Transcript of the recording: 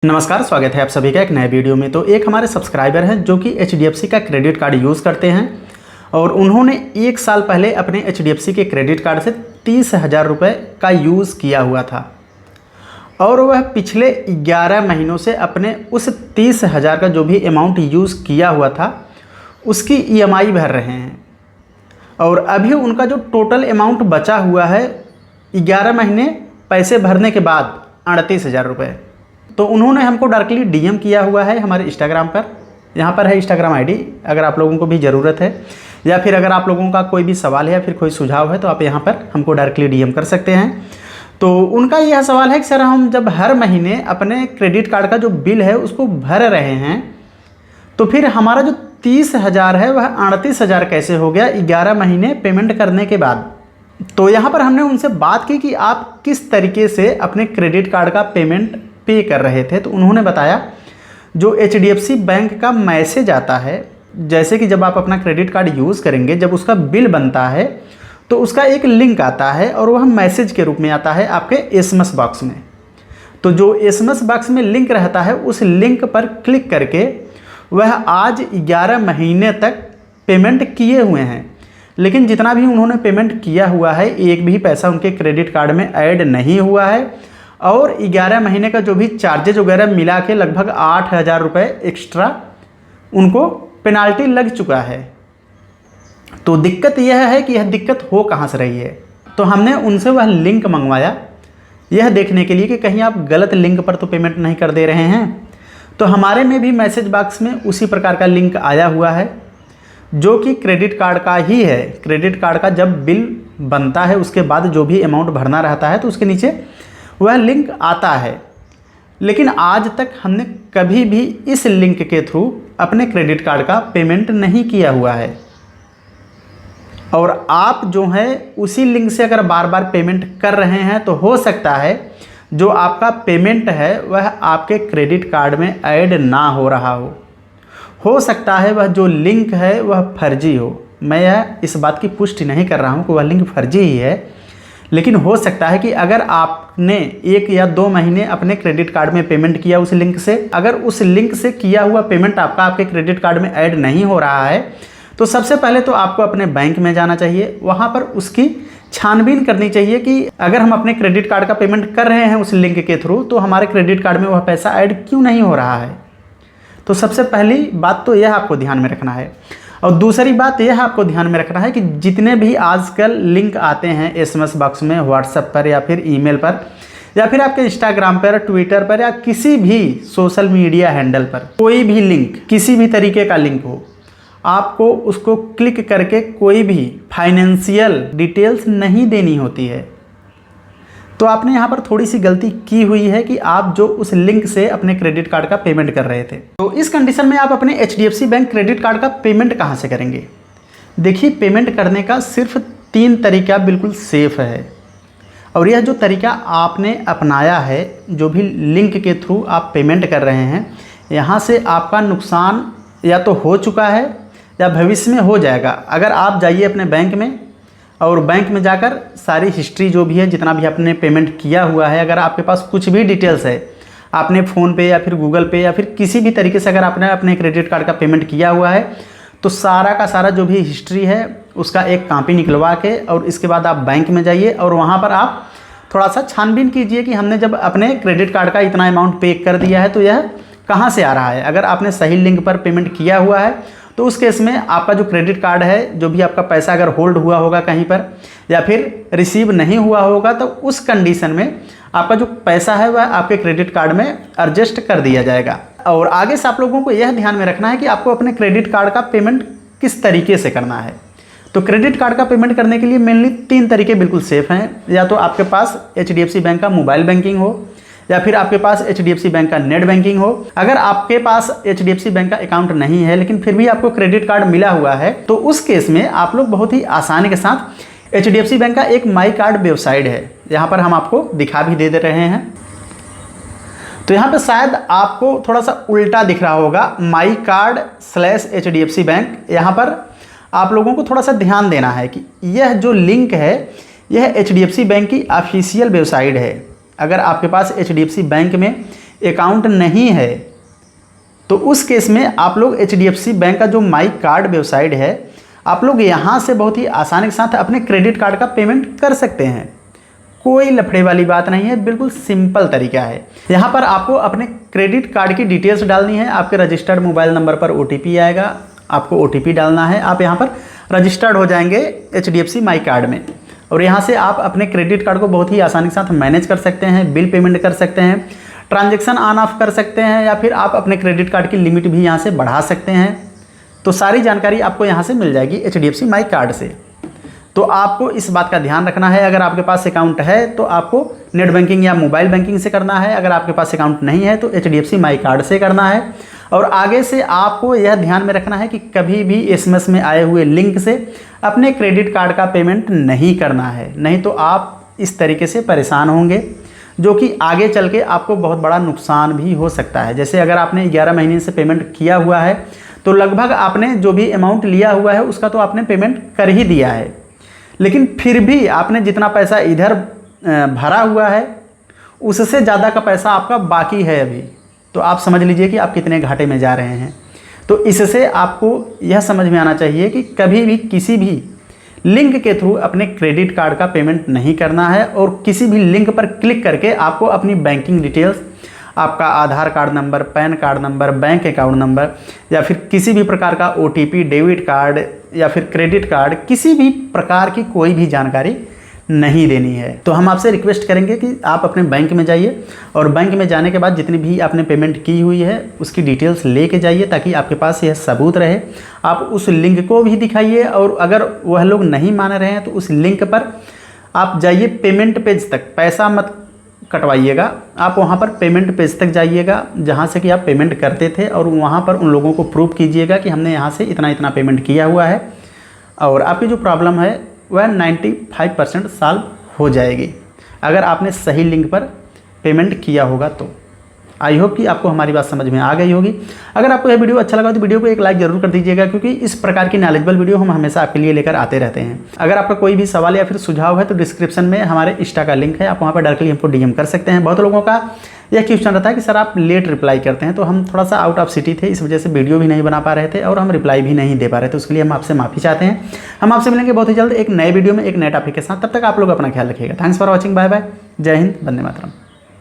नमस्कार, स्वागत है आप सभी का एक नए वीडियो में। तो एक हमारे सब्सक्राइबर हैं जो कि HDFC का क्रेडिट कार्ड यूज़ करते हैं और उन्होंने 1 साल पहले अपने HDFC के क्रेडिट कार्ड से 30,000 रुपये का यूज़ किया हुआ था और वह पिछले 11 महीनों से अपने उस 30,000 का जो भी अमाउंट यूज़ किया हुआ था उसकी EMI भर रहे हैं और अभी उनका जो टोटल अमाउंट बचा हुआ है 11 महीने पैसे भरने के बाद 38,000 रुपये। तो उन्होंने हमको डायरेक्टली DM किया हुआ है हमारे इंस्टाग्राम पर। यहाँ पर है इंस्टाग्राम ID, अगर आप लोगों को भी ज़रूरत है या फिर अगर आप लोगों का कोई भी सवाल है या फिर कोई सुझाव है तो आप यहाँ पर हमको डायरेक्टली DM कर सकते हैं। तो उनका यह सवाल है कि सर हम जब हर महीने अपने क्रेडिट कार्ड का जो बिल है उसको भर रहे हैं तो फिर हमारा जो 30,000 है वह 38,000 कैसे हो गया 11 महीने पेमेंट करने के बाद। तो यहाँ पर हमने उनसे बात की कि आप किस तरीके से अपने क्रेडिट कार्ड का पेमेंट पे कर रहे थे। तो उन्होंने बताया जो HDFC बैंक का मैसेज आता है, जैसे कि जब आप अपना क्रेडिट कार्ड यूज़ करेंगे, जब उसका बिल बनता है तो उसका एक लिंक आता है और वह मैसेज के रूप में आता है आपके SMS बॉक्स में। तो जो SMS बॉक्स में लिंक रहता है उस लिंक पर क्लिक करके वह आज 11 महीने तक पेमेंट किए हुए हैं, लेकिन जितना भी उन्होंने पेमेंट किया हुआ है एक भी पैसा उनके क्रेडिट कार्ड में ऐड नहीं हुआ है और 11 महीने का जो भी चार्जेज वगैरह मिला के लगभग 8,000 रुपये एक्स्ट्रा उनको पेनाल्टी लग चुका है। तो दिक्कत यह है कि यह दिक्कत हो कहाँ से रही है। तो हमने उनसे वह लिंक मंगवाया यह देखने के लिए कि कहीं आप गलत लिंक पर तो पेमेंट नहीं कर दे रहे हैं। तो हमारे में भी मैसेज बॉक्स में उसी प्रकार का लिंक आया हुआ है जो कि क्रेडिट कार्ड का ही है। क्रेडिट कार्ड का जब बिल बनता है उसके बाद जो भी अमाउंट भरना रहता है तो उसके नीचे वह लिंक आता है, लेकिन आज तक हमने कभी भी इस लिंक के थ्रू अपने क्रेडिट कार्ड का पेमेंट नहीं किया हुआ है। और आप जो है उसी लिंक से अगर बार बार पेमेंट कर रहे हैं तो हो सकता है जो आपका पेमेंट है वह आपके क्रेडिट कार्ड में ऐड ना हो रहा हो सकता है वह जो लिंक है वह फर्जी हो। मैं इस बात की पुष्टि नहीं कर रहा हूँ कि वह लिंक फर्जी ही है, लेकिन हो सकता है कि अगर आपने 1 या 2 महीने अपने क्रेडिट कार्ड में पेमेंट किया उस लिंक से, अगर उस लिंक से किया हुआ पेमेंट आपके क्रेडिट कार्ड में ऐड नहीं हो रहा है तो सबसे पहले तो आपको अपने बैंक में जाना चाहिए, वहाँ पर उसकी छानबीन करनी चाहिए कि अगर हम अपने क्रेडिट कार्ड का पेमेंट कर रहे हैं उस लिंक के थ्रू तो हमारे क्रेडिट कार्ड में वह पैसा ऐड क्यों नहीं हो रहा है। तो सबसे पहली बात तो यह आपको ध्यान में रखना है। और दूसरी बात यह आपको ध्यान में रखना है कि जितने भी आजकल लिंक आते हैं SMS बॉक्स में, व्हाट्सएप पर या फिर ईमेल पर या फिर आपके इंस्टाग्राम पर, ट्विटर पर या किसी भी सोशल मीडिया हैंडल पर, कोई भी लिंक, किसी भी तरीके का लिंक हो, आपको उसको क्लिक करके कोई भी फाइनेंशियल डिटेल्स नहीं देनी होती है। तो आपने यहाँ पर थोड़ी सी गलती की हुई है कि आप जो उस लिंक से अपने क्रेडिट कार्ड का पेमेंट कर रहे थे। तो इस कंडीशन में आप अपने HDFC बैंक क्रेडिट कार्ड का पेमेंट कहाँ से करेंगे। देखिए, पेमेंट करने का सिर्फ 3 तरीका बिल्कुल सेफ़ है और यह जो तरीका आपने अपनाया है, जो भी लिंक के थ्रू आप पेमेंट कर रहे हैं, यहाँ से आपका नुकसान या तो हो चुका है या भविष्य में हो जाएगा। अगर आप जाइए अपने बैंक में और बैंक में जाकर सारी हिस्ट्री जो भी है, जितना भी आपने पेमेंट किया हुआ है, अगर आपके पास कुछ भी डिटेल्स है, आपने फ़ोन पे या फिर गूगल पे या फिर किसी भी तरीके से अगर आपने अपने क्रेडिट कार्ड का पेमेंट किया हुआ है तो सारा का सारा जो भी हिस्ट्री है उसका एक कॉपी निकलवा के और इसके बाद आप बैंक में जाइए और वहाँ पर आप थोड़ा सा छानबीन कीजिए कि हमने जब अपने क्रेडिट कार्ड का इतना अमाउंट पे कर दिया है तो यह कहाँ से आ रहा है। अगर आपने सही लिंक पर पेमेंट किया हुआ है तो उस केस में आपका जो क्रेडिट कार्ड है, जो भी आपका पैसा अगर होल्ड हुआ होगा कहीं पर या फिर रिसीव नहीं हुआ होगा तो उस कंडीशन में आपका जो पैसा है वह आपके क्रेडिट कार्ड में एडजस्ट कर दिया जाएगा। और आगे से आप लोगों को यह ध्यान में रखना है कि आपको अपने क्रेडिट कार्ड का पेमेंट किस तरीके से करना है। तो क्रेडिट कार्ड का पेमेंट करने के लिए मेनली 3 तरीके बिल्कुल सेफ़ हैं। या तो आपके पास HDFC बैंक का मोबाइल बैंकिंग हो या फिर आपके पास HDFC बैंक का नेट बैंकिंग हो। अगर आपके पास HDFC बैंक का अकाउंट नहीं है लेकिन फिर भी आपको क्रेडिट कार्ड मिला हुआ है तो उस केस में आप लोग बहुत ही आसानी के साथ HDFC बैंक का एक माई कार्ड वेबसाइट है, यहाँ पर हम आपको दिखा भी दे रहे हैं। तो यहाँ पे शायद आपको थोड़ा सा उल्टा दिख रहा होगा, माई कार्ड /HDFC बैंक। यहाँ पर आप लोगों को थोड़ा सा ध्यान देना है कि यह जो लिंक है यह HDFC बैंक की ऑफिशियल वेबसाइट है। अगर आपके पास HDFC बैंक में अकाउंट नहीं है तो उस केस में आप लोग HDFC बैंक का जो माई कार्ड वेबसाइट है, आप लोग यहाँ से बहुत ही आसानी के साथ अपने क्रेडिट कार्ड का पेमेंट कर सकते हैं। कोई लफड़े वाली बात नहीं है, बिल्कुल सिंपल तरीका है। यहाँ पर आपको अपने क्रेडिट कार्ड की डिटेल्स डालनी है। आपके रजिस्टर्ड मोबाइल नंबर पर OTP आएगा, आपको OTP डालना है। आप यहाँ पर रजिस्टर्ड हो जाएंगे HDFC माई कार्ड में और यहाँ से आप अपने क्रेडिट कार्ड को बहुत ही आसानी के साथ मैनेज कर सकते हैं, बिल पेमेंट कर सकते हैं, ट्रांजैक्शन ऑन ऑफ कर सकते हैं, या फिर आप अपने क्रेडिट कार्ड की लिमिट भी यहाँ से बढ़ा सकते हैं। तो सारी जानकारी आपको यहाँ से मिल जाएगी HDFC माई कार्ड से। तो आपको इस बात का ध्यान रखना है, अगर आपके पास अकाउंट है तो आपको नेट बैंकिंग या मोबाइल बैंकिंग से करना है। अगर आपके पास अकाउंट नहीं है तो HDFC माई कार्ड से करना है। और आगे से आपको यह ध्यान में रखना है कि कभी भी SMS में आए हुए लिंक से अपने क्रेडिट कार्ड का पेमेंट नहीं करना है, नहीं तो आप इस तरीके से परेशान होंगे, जो कि आगे चल के आपको बहुत बड़ा नुकसान भी हो सकता है। जैसे अगर आपने 11 महीने से पेमेंट किया हुआ है तो लगभग आपने जो भी अमाउंट लिया हुआ है उसका तो आपने पेमेंट कर ही दिया है, लेकिन फिर भी आपने जितना पैसा इधर भरा हुआ है उससे ज़्यादा का पैसा आपका बाकी है अभी। तो आप समझ लीजिए कि आप कितने घाटे में जा रहे हैं। तो इससे आपको यह समझ में आना चाहिए कि कभी भी किसी भी लिंक के थ्रू अपने क्रेडिट कार्ड का पेमेंट नहीं करना है, और किसी भी लिंक पर क्लिक करके आपको अपनी बैंकिंग डिटेल्स, आपका Aadhaar card number, PAN card number, bank account number, या फिर किसी भी प्रकार का OTP, डेबिट कार्ड या फिर क्रेडिट कार्ड, किसी भी प्रकार की कोई भी जानकारी नहीं देनी है। तो हम आपसे रिक्वेस्ट करेंगे कि आप अपने बैंक में जाइए और बैंक में जाने के बाद जितनी भी आपने पेमेंट की हुई है उसकी डिटेल्स लेके जाइए, ताकि आपके पास यह सबूत रहे। आप उस लिंक को भी दिखाइए, और अगर वह लोग नहीं मान रहे हैं तो उस लिंक पर आप जाइए पेमेंट पेज तक, पैसा मत कटवाइएगा, आप वहाँ पर पेमेंट पेज तक जाइएगा जहाँ से कि आप पेमेंट करते थे, और वहाँ पर उन लोगों को प्रूफ कीजिएगा कि हमने यहाँ से इतना इतना पेमेंट किया हुआ है, और आपकी जो प्रॉब्लम है वह 95% सॉल्व हो जाएगी अगर आपने सही लिंक पर पेमेंट किया होगा। तो आई होप कि आपको हमारी बात समझ में आ गई होगी। अगर आपको यह वीडियो अच्छा लगा तो वीडियो को एक लाइक जरूर कर दीजिएगा, क्योंकि इस प्रकार की नॉलेजेबल वीडियो हम हमेशा आपके लिए लेकर आते रहते हैं। अगर आपका कोई भी सवाल या फिर सुझाव है तो डिस्क्रिप्शन में हमारे इंस्टा का लिंक है, आप वहाँ पर डायरेक्टली हमको DM कर सकते हैं। बहुत लोगों का यह क्वेश्चन रहता है कि सर आप लेट रिप्लाई करते हैं, तो हम थोड़ा सा आउट ऑफ सिटी थे, इस वजह से वीडियो भी नहीं बना पा रहे थे और हम रिप्लाई भी नहीं दे पा रहे थे। उसके लिए हम आपसे माफ़ी चाहते हैं। हम आपसे मिलेंगे बहुत ही जल्द एक नए वीडियो में एक नए टॉपिक के साथ। तब तक आप लोग अपना ख्याल रखिएगा। Thanks for watching, bye bye, जय हिंद, वंदे मातरम।